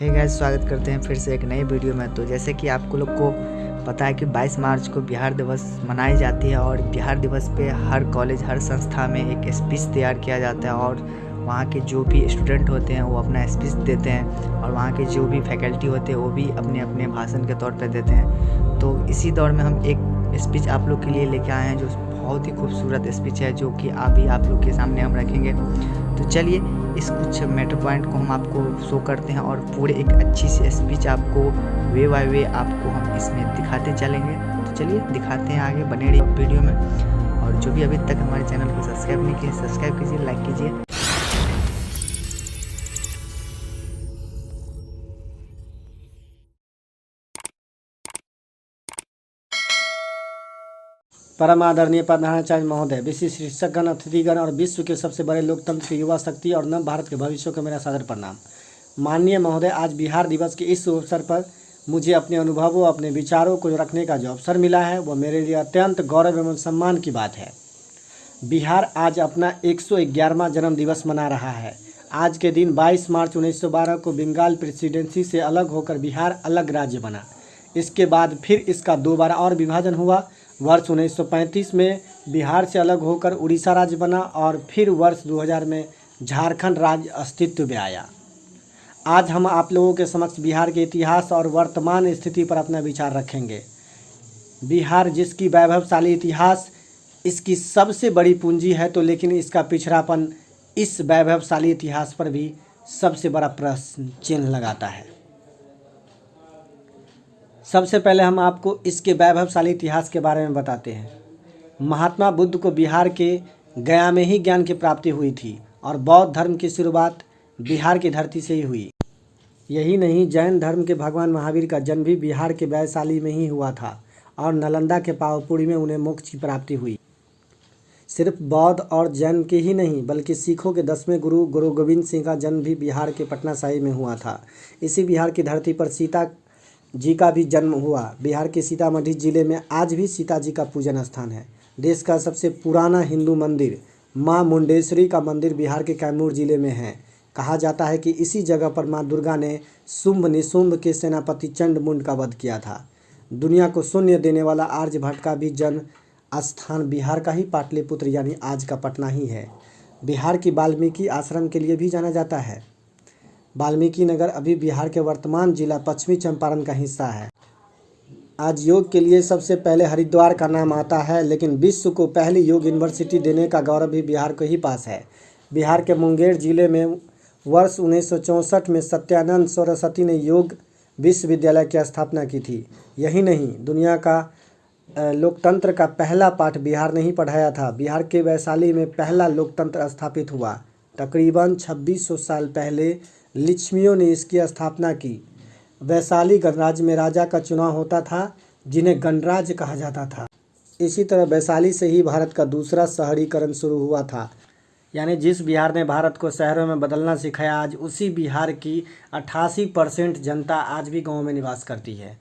Hey guys, स्वागत करते हैं फिर से एक नई वीडियो में। तो जैसे कि आपको लोग को पता है कि 22 मार्च को बिहार दिवस मनाई जाती है और बिहार दिवस पे हर कॉलेज हर संस्था में एक स्पीच तैयार किया जाता है और वहाँ के जो भी स्टूडेंट होते हैं वो अपना स्पीच देते हैं और वहाँ के जो भी फैकल्टी होते हैं वो भी अपने अपने भाषण के तौर पर देते हैं। तो इसी दौर में हम एक स्पीच आप लोग के लिए लेके आए हैं जो बहुत ही खूबसूरत स्पीच है, जो कि अभी आप लोग के सामने हम रखेंगे। तो चलिए इस कुछ मैटर पॉइंट को हम आपको शो करते हैं और पूरे एक अच्छी सी स्पीच आपको वे बाय वे आपको हम इसमें दिखाते चलेंगे। तो चलिए दिखाते हैं, आगे बने रहिए वीडियो में। और जो भी अभी तक हमारे चैनल को सब्सक्राइब नहीं किए, सब्सक्राइब कीजिए, लाइक कीजिए। परम आदरणीय प्रधानाचार्य महोदय, विशिष्ट शिक्षकगण, अतिथिगण और विश्व के सबसे बड़े लोकतंत्र की युवा शक्ति और नव भारत के भविष्य को मेरा सादर प्रणाम। माननीय महोदय, आज बिहार दिवस के इस अवसर पर मुझे अपने अनुभवों, अपने विचारों को रखने का जो अवसर मिला है वो मेरे लिए अत्यंत गौरव एवं सम्मान की बात है। बिहार आज अपना 111वां जन्म दिवस मना रहा है। आज के दिन 22 मार्च 1912 को बंगाल प्रेसिडेंसी से अलग होकर बिहार अलग राज्य बना। इसके बाद फिर इसका दोबारा और विभाजन हुआ। वर्ष 1935 में बिहार से अलग होकर उड़ीसा राज्य बना और फिर वर्ष 2000 में झारखंड राज्य अस्तित्व में आया। आज हम आप लोगों के समक्ष बिहार के इतिहास और वर्तमान स्थिति पर अपना विचार रखेंगे। बिहार जिसकी वैभवशाली इतिहास इसकी सबसे बड़ी पूंजी है, तो लेकिन इसका पिछड़ापन इस वैभवशाली इतिहास पर भी सबसे बड़ा प्रश्न चिन्ह लगाता है। सबसे पहले हम आपको इसके वैभवशाली इतिहास के बारे में बताते हैं। महात्मा बुद्ध को बिहार के गया में ही ज्ञान की प्राप्ति हुई थी और बौद्ध धर्म की शुरुआत बिहार की धरती से ही हुई। यही नहीं, जैन धर्म के भगवान महावीर का जन्म भी बिहार के वैशाली में ही हुआ था और नालंदा के पावापुरी में उन्हें मोक्ष की प्राप्ति हुई। सिर्फ बौद्ध और जैन के ही नहीं बल्कि सिखों के 10वें गुरु गुरु गोविंद सिंह का जन्म भी बिहार के पटना साहिब में हुआ था। इसी बिहार की धरती पर सीता जी का भी जन्म हुआ। बिहार के सीतामढ़ी जिले में आज भी सीता जी का पूजन स्थान है। देश का सबसे पुराना हिंदू मंदिर मां मुंडेश्वरी का मंदिर बिहार के कैमूर जिले में है। कहा जाता है कि इसी जगह पर मां दुर्गा ने शुंभ निशुंभ के सेनापति चंडमुंड का वध किया था। दुनिया को शून्य देने वाला आर्यभट्ट का भी जन्म स्थान बिहार का ही पाटलिपुत्र यानी आज का पटना ही है। बिहार की वाल्मीकि आश्रम के लिए भी जाना जाता है। वाल्मीकि नगर अभी बिहार के वर्तमान जिला पश्चिमी चंपारण का हिस्सा है। आज योग के लिए सबसे पहले हरिद्वार का नाम आता है, लेकिन विश्व को पहली योग यूनिवर्सिटी देने का गौरव भी बिहार को ही पास है। बिहार के मुंगेर जिले में वर्ष 1964 में सत्यानंद सरस्वती ने योग विश्वविद्यालय की स्थापना की थी। यही नहीं, दुनिया का लोकतंत्र का पहला पाठ बिहार ने ही पढ़ाया था। बिहार के वैशाली में पहला लोकतंत्र स्थापित हुआ। तकरीबन 2600 साल पहले लिच्छवियों ने इसकी स्थापना की। वैशाली गणराज्य में राजा का चुनाव होता था, जिन्हें गणराज्य कहा जाता था। इसी तरह वैशाली से ही भारत का दूसरा शहरीकरण शुरू हुआ था। यानी जिस बिहार ने भारत को शहरों में बदलना सिखाया, आज उसी बिहार की 88% जनता आज भी गाँव में निवास करती है।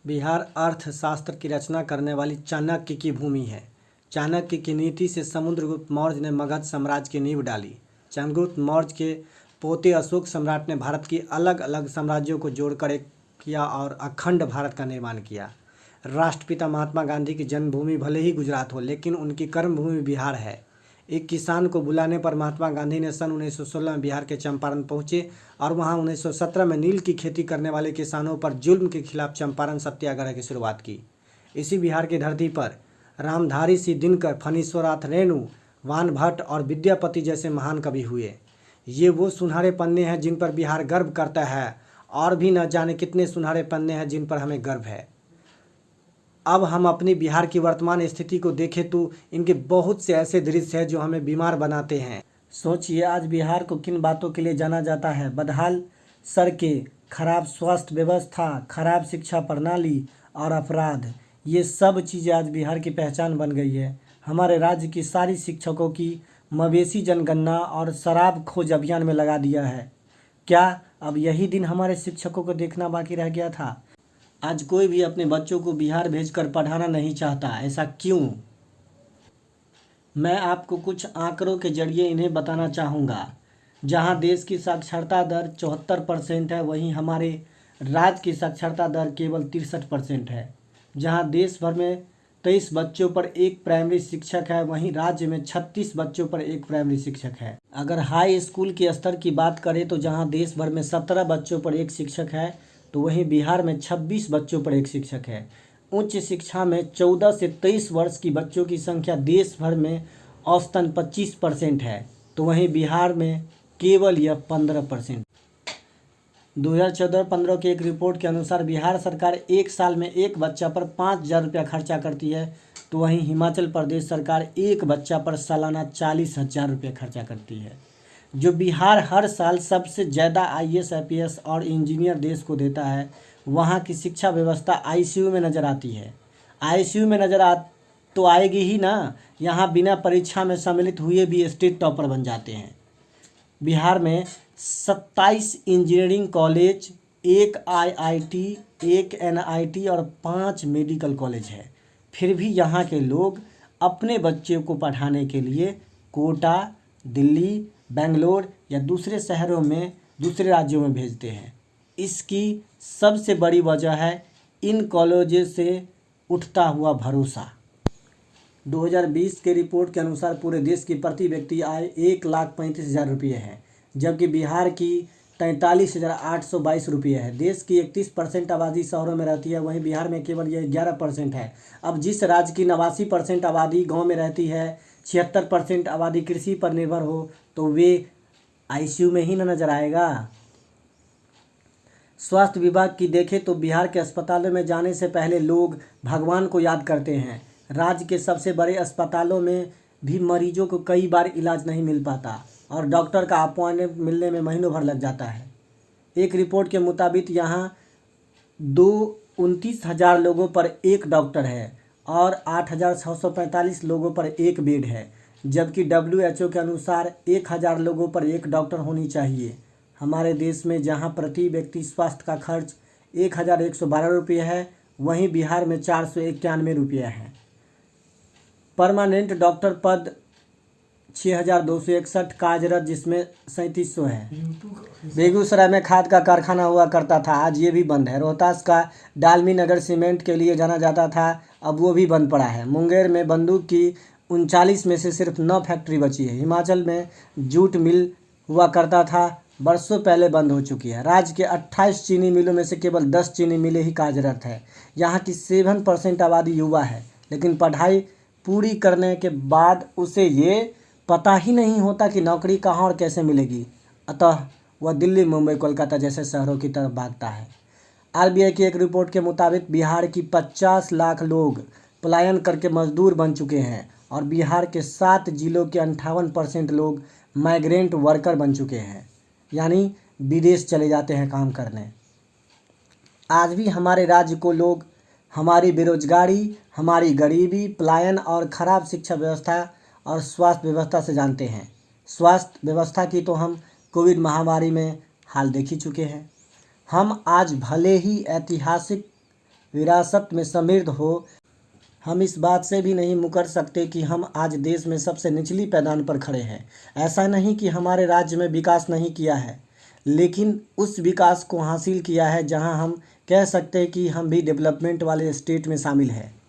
बिहार अर्थशास्त्र की रचना करने वाली चाणक्य की भूमि है। चाणक्य की नीति से समुद्रगुप्त मौर्य ने मगध साम्राज्य की नींव डाली। चंद्रगुप्त मौर्य के पोते अशोक सम्राट ने भारत की अलग अलग साम्राज्यों को जोड़कर एक किया और अखंड भारत का निर्माण किया। राष्ट्रपिता महात्मा गांधी की जन्मभूमि भले ही गुजरात हो, लेकिन उनकी कर्मभूमि बिहार है। एक किसान को बुलाने पर महात्मा गांधी ने सन 1916 में बिहार के चंपारण पहुंचे और वहां 1917 में नील की खेती करने वाले किसानों पर जुल्म के खिलाफ चंपारण सत्याग्रह की शुरुआत की। इसी बिहार की धरती पर रामधारी सिंह दिनकर, फणीश्वरनाथ रेणु, वान भट्ट और विद्यापति जैसे महान कवि हुए। ये वो सुनहरे पन्ने हैं जिन पर बिहार गर्व करता है और भी न जाने कितने सुनहरे पन्ने हैं जिन पर हमें गर्व है। अब हम अपनी बिहार की वर्तमान स्थिति को देखें तो इनके बहुत से ऐसे दृश्य हैं जो हमें बीमार बनाते हैं। सोचिए, आज बिहार को किन बातों के लिए जाना जाता है? बदहाल सड़कें, खराब स्वास्थ्य व्यवस्था, खराब शिक्षा प्रणाली और अपराध, ये सब चीज़ें आज बिहार की पहचान बन गई है। हमारे राज्य की सारी शिक्षकों की मवेशी जनगणना और शराब खोज अभियान में लगा दिया है। क्या अब यही दिन हमारे शिक्षकों को देखना बाकी रह गया था? आज कोई भी अपने बच्चों को बिहार भेजकर पढ़ाना नहीं चाहता। ऐसा क्यों? मैं आपको कुछ आंकड़ों के जरिए इन्हें बताना चाहूँगा। जहां देश की साक्षरता दर 74% है, वहीं हमारे राज्य की साक्षरता दर केवल 63% है। जहां देश भर में 23 बच्चों पर एक प्राइमरी शिक्षक है, वहीं राज्य में 36 बच्चों पर एक प्राइमरी शिक्षक है। अगर हाई स्कूल के स्तर की बात करें तो जहां देश भर में 17 बच्चों पर एक शिक्षक है, तो वहीं बिहार में 26 बच्चों पर एक शिक्षक है। उच्च शिक्षा में 14 से 23 वर्ष की बच्चों की संख्या देश भर में औसतन 25% है, तो वहीं बिहार में केवल यह 15%। 2014-15 की एक रिपोर्ट के अनुसार बिहार सरकार एक साल में एक बच्चा पर 5,000 रुपया खर्चा करती है, तो वहीं हिमाचल प्रदेश सरकार एक बच्चा पर सालाना 40,000 रुपये खर्चा करती है। जो बिहार हर साल सबसे ज़्यादा IAS IPS और इंजीनियर देश को देता है, वहाँ की शिक्षा व्यवस्था ICU में नज़र आती है। ICU में तो आएगी ही ना, यहाँ बिना परीक्षा में सम्मिलित हुए भी स्टेट टॉपर बन जाते हैं। बिहार में 27 इंजीनियरिंग कॉलेज, एक IIT, एक NIT और 5 मेडिकल कॉलेज है। फिर भी यहाँ के लोग अपने बच्चों को पढ़ाने के लिए कोटा, दिल्ली, बेंगलोर या दूसरे शहरों में, दूसरे राज्यों में भेजते हैं। इसकी सबसे बड़ी वजह है इन कॉलेजों से उठता हुआ भरोसा। 2020 के रिपोर्ट के अनुसार पूरे देश की प्रति व्यक्ति आय 1,35,000 रुपये है, जबकि बिहार की 43,822 रुपये है। देश की 31% आबादी शहरों में रहती है, वहीं बिहार में केवल यह 11% है। अब जिस राज्य की 89% आबादी गांव में रहती है, 76% आबादी कृषि पर निर्भर हो, तो वे ICU में ही न नजर आएगा। स्वास्थ्य विभाग की देखें तो बिहार के अस्पतालों में जाने से पहले लोग भगवान को याद करते हैं। राज्य के सबसे बड़े अस्पतालों में भी मरीजों को कई बार इलाज नहीं मिल पाता और डॉक्टर का अपॉइंटमेंट मिलने में महीनों भर लग जाता है। एक रिपोर्ट के मुताबिक यहाँ 29,000 लोगों पर एक डॉक्टर है और 8,645 लोगों पर एक बेड है, जबकि WHO के अनुसार 1,000 लोगों पर एक डॉक्टर होनी चाहिए। हमारे देश में जहाँ प्रति व्यक्ति स्वास्थ्य का खर्च 1,112 रुपये है, वहीं बिहार में 491 रुपये है। परमानेंट डॉक्टर पद 6,261 कार्यरत, जिसमें 3700 है। बेगूसराय में खाद का कारखाना हुआ करता था, आज ये भी बंद है। रोहतास का डालमी नगर सीमेंट के लिए जाना जाता था, अब वो भी बंद पड़ा है। मुंगेर में बंदूक की 39 में से सिर्फ 9 फैक्ट्री बची है। हिमाचल में जूट मिल हुआ करता था, बरसों पहले बंद हो चुकी है। राज्य के 28 चीनी मिलों में से केवल 10 चीनी मिलें ही कार्यरत है। यहाँ की 7% आबादी युवा है, लेकिन पढ़ाई पूरी करने के बाद उसे ये पता ही नहीं होता कि नौकरी कहाँ और कैसे मिलेगी, अतः वह दिल्ली, मुंबई, कोलकाता जैसे शहरों की तरफ भागता है। RBI की एक रिपोर्ट के मुताबिक बिहार की 50 लाख लोग पलायन करके मजदूर बन चुके हैं और बिहार के 7 जिलों के 58% लोग माइग्रेंट वर्कर बन चुके हैं, यानी विदेश चले जाते हैं काम करने। आज भी हमारे राज्य को लोग हमारी बेरोजगारी, हमारी गरीबी, पलायन और ख़राब शिक्षा व्यवस्था और स्वास्थ्य व्यवस्था से जानते हैं। स्वास्थ्य व्यवस्था की तो हम कोविड महामारी में हाल देख ही चुके हैं। हम आज भले ही ऐतिहासिक विरासत में समृद्ध हो, हम इस बात से भी नहीं मुकर सकते कि हम आज देश में सबसे निचली पैदान पर खड़े हैं। ऐसा नहीं कि हमारे राज्य में विकास नहीं किया है, लेकिन उस विकास को हासिल किया है जहां हम कह सकते हैं कि हम भी डेवलपमेंट वाले स्टेट में शामिल हैं।